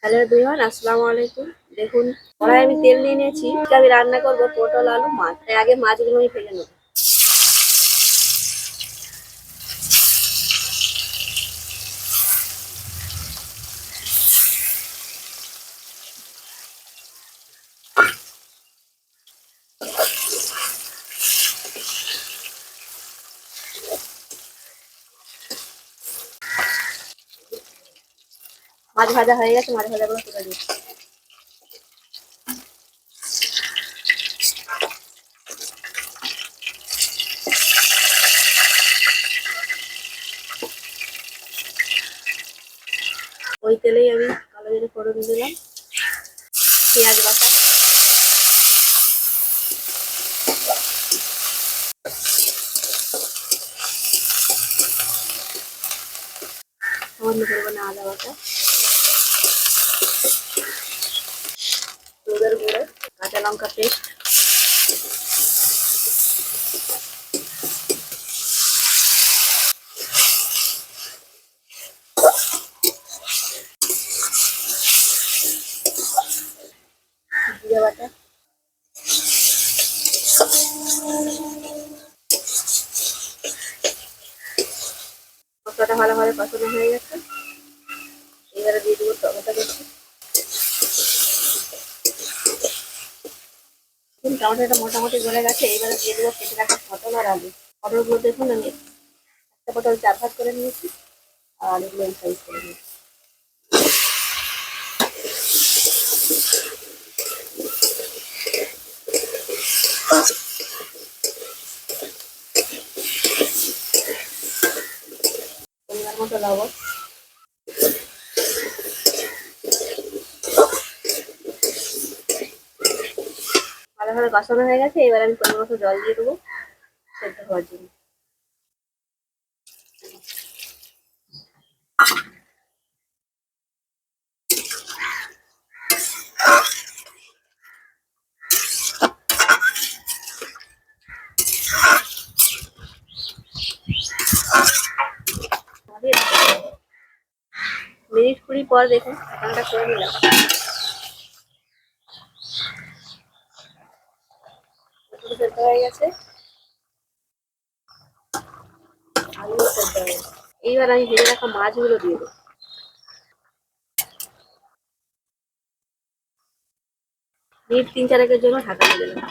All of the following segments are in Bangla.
হ্যালো এভরিওয়ান, আসসালামু আলাইকুম। দেখুন, কড়াই আমি তেল নিয়ে নিয়েছি। আমি রান্না করব পটল আলু মাছ। তাই আগে মাছগুলো আমি ভেজে নেব। মাছ ভাজা হয়ে গেছে, মাছ ভাজাগুলো তুলে দিচ্ছি। ওই তেলেই আমি কালো জিরে ফোড়ন দিলাম, পেঁয়াজ বাটা, সামান্য পরিমাণে আদা বাটা, হলুদের গুঁড়ো, কাঁচা লঙ্কা পেস্ট, জিরে বাটা, মশলাটা ভালোভাবে কষানো হয়ে গেছে। এবারে দিয়ে দেবো টমেটো কুচি। টমেটোটা মোটামুটি গলে গেছে। এবারে দিয়ে দেবো কেটে রাখা পটল আর আলু। পটলগুলো দেখুন আমি একটা পটল 4 ভাগ করে নিয়েছি, আর আলুগুলো এই সাইজ করে নিয়েছি। পরিমাণ মতো লবণ, ভালোভাবে কষানো হয়ে গেছে। এবার আমি পরিমাণ মতো জল দিয়ে দেবো সেদ্ধ হওয়ার জন্য। মিনিট 20 পর দেখুন ঢাকনাটা করে নিলাম। সেদ্ধ হয়ে গেছে, আলু সেদ্ধ হয়ে গেছে। এইবার আমি ভেজে রাখা মাছগুলো দিয়ে দেবো। মিনিট 3-4 জন্য ঢাকা দিয়ে দিলাম।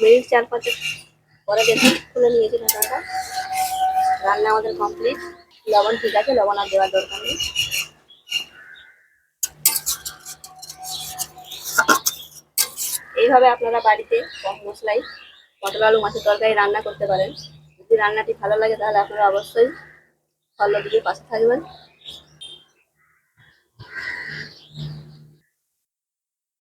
মিনিট 4-5 পরে দেখুন খুলে নিয়েছি ঢাকাটা। রান্না আমাদের কমপ্লিট। লবণ ঠিক আছে, লবণ আর দেওয়ার দরকার নেই। এইভাবে আপনারা বাড়িতে কম মশলায় পটল আলু মাছের তরকারি রান্না করতে পারেন। যদি রান্নাটি ভালো লাগে তাহলে আপনারা অবশ্যই ফলো দিয়ে পাশে থাকবেন।